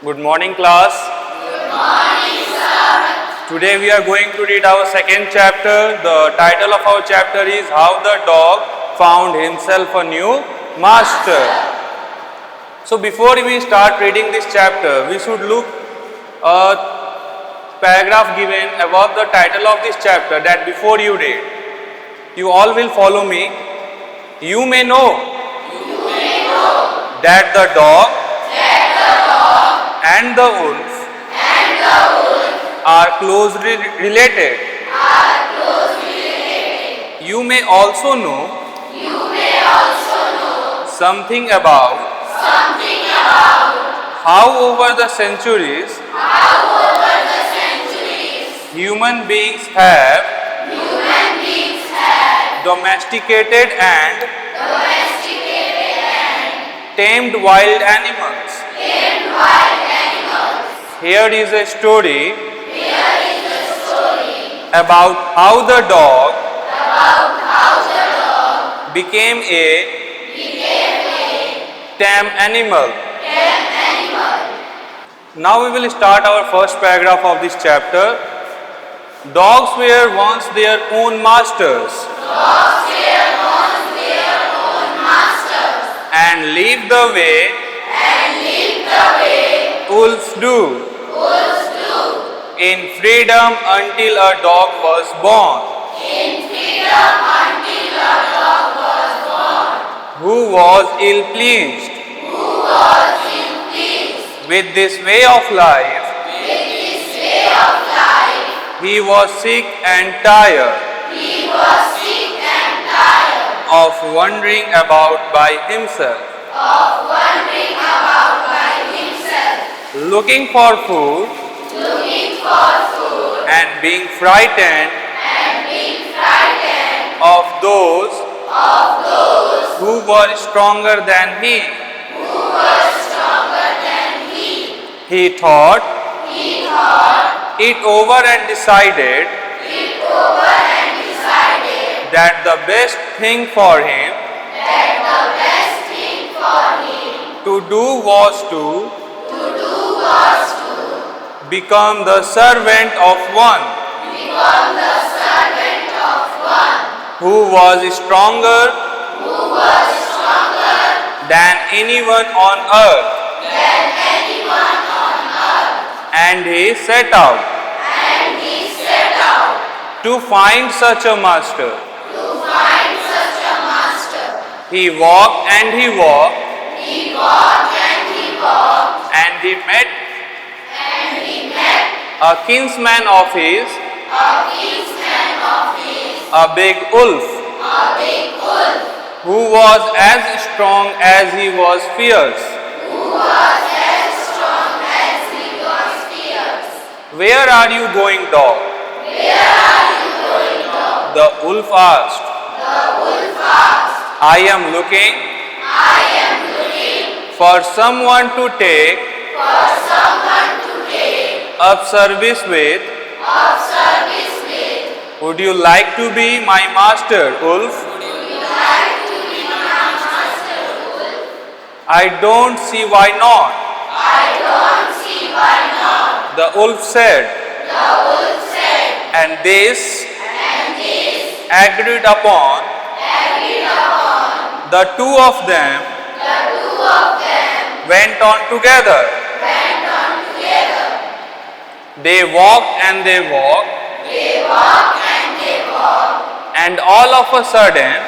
Good morning, class. Good morning, sir. Today we are going to read our second chapter. The title of our chapter is How the Dog Found Himself a New Master. So before we start reading this chapter, we should look a paragraph given above the title of this chapter that before you read. You all will follow me. You may know that the dog and the wolf are closely related. You may also know something about how over the centuries human beings have domesticated and tamed wild animals. Here is a story about how the dog became a tame animal. Now we will start our first paragraph of this chapter. Dogs were once their own masters and lived the way wolves do. In freedom until a dog was born. Who was ill-pleased with this way of life. He was sick and tired of wandering about by himself. Looking for food and being frightened of those who were stronger than he. He thought it over and decided that the best thing for him to do was to become the servant of one who was stronger than anyone on earth. And he set out to find such a master. He walked and he walked and he met a kinsman of his, a big wolf, who was as strong as he was fierce. Where are you going, dog? The wolf asked. I am looking for someone to take up service with. Would you like to be my master, wolf? I don't see why not. The wolf said. And this agreed upon. The two of them went on together. They walked and they walked. And all of a sudden,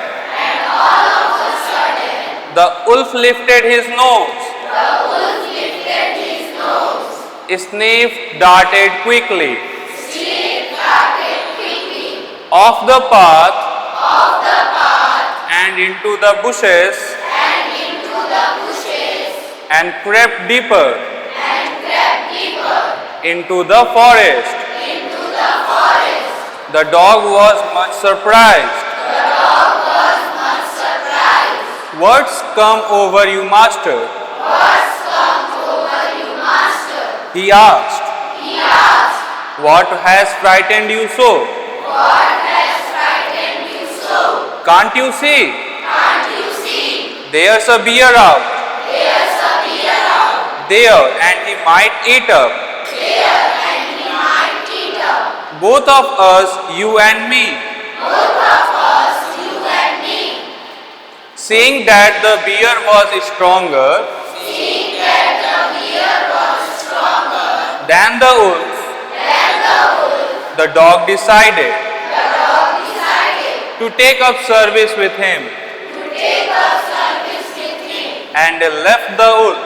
the wolf lifted his nose. Sniff darted quickly off the path and into the bushes and crept deeper into the forest. The dog was much surprised. What's come over you, master? He asked. What has frightened you so? Can't you see? There's a bear out. there, and he might eat up. Both of us, you and me. Seeing that the bear was stronger than the wolf, the dog decided to take up service with him and left the wolf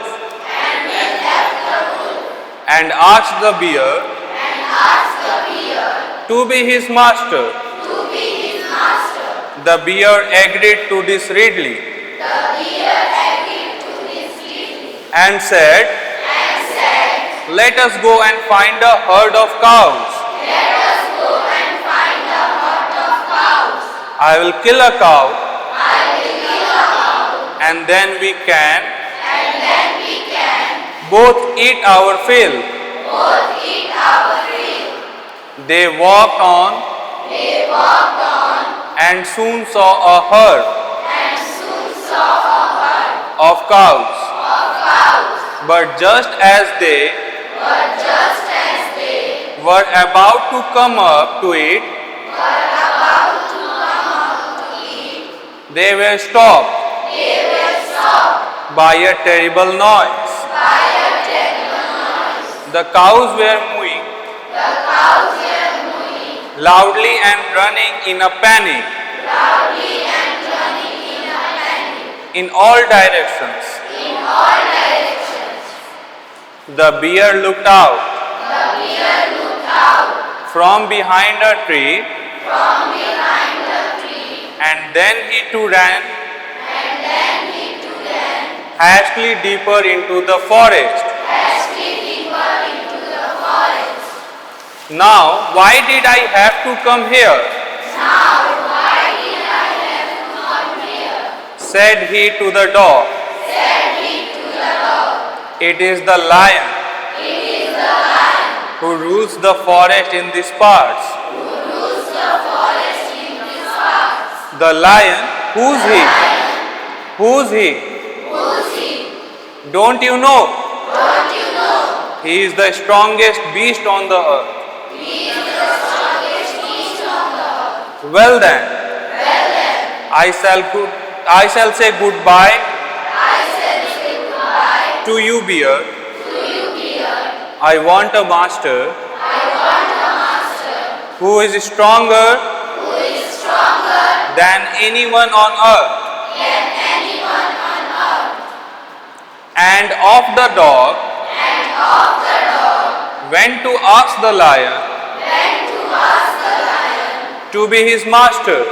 and asked the bear to be his master. The bear agreed to this readily and said, let us go and find a herd of cows. I will kill a cow and then we can both eat our fill. They walked on and soon saw a herd of cows. But just as they were about to come up to it, they were stopped by a terrible noise. The cows were mooing loudly and running in a panic in all directions. The bear looked out from behind a tree, and then he too ran hastily deeper into the forest. Now, why did I have to come here? Said he to the dog. It is the lion who rules the forest in these parts. The lion, who's he? Who's he? Don't you know? He is the strongest beast on the earth. Well then, I shall say goodbye to you, bear. I want a master who is stronger than anyone on earth. And of the dog went to ask the lion to be his master.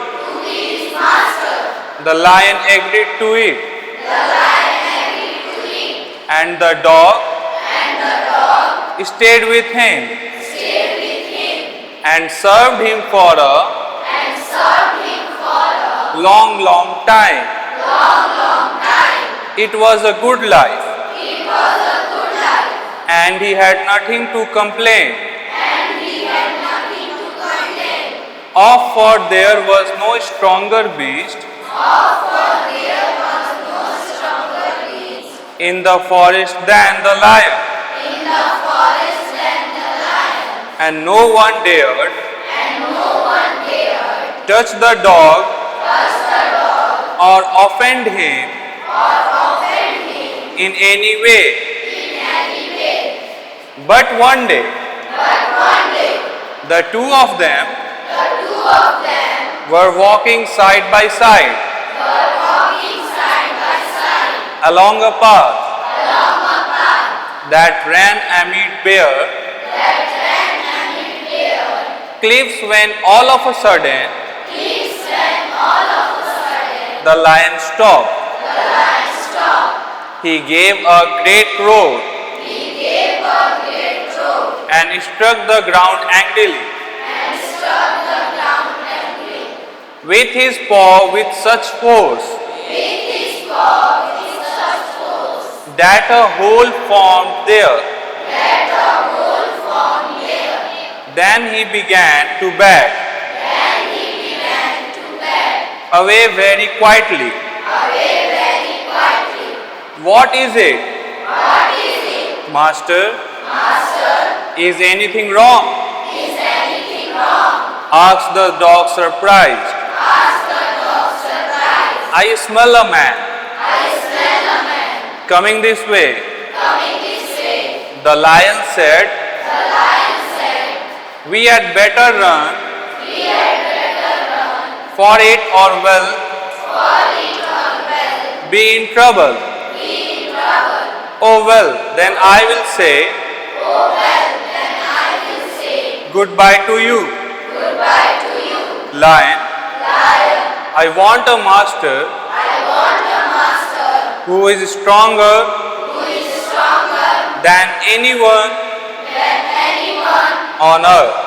The lion agreed to it. And the dog stayed with him and served him for a long time. It was a good life. And he had nothing to complain of, for there was no stronger beast in the forest than the lion. And no one dared touch the dog or offend him in any way. But one day, the two of them were walking side by side along a path that ran amid bare cliffs, when all of a sudden the lion stopped. He gave a great roar and struck the ground angrily with his paw with such force that a hole formed there. Then he began to back away very quietly. What is it? Master, Master, is anything wrong? is anything wrong? Asked the dog surprised. Asked the dog surprised. I smell a man I smell a man coming this way. coming this way. The lion said, The lion said, we had better run, we had better run, for it or will for it or well, be in trouble. be in trouble. Oh well, then I will say Oh well, then I will say goodbye to you. goodbye to you. Lion, Lion, I want a master I want a master who is stronger who is stronger than anyone than anyone on earth.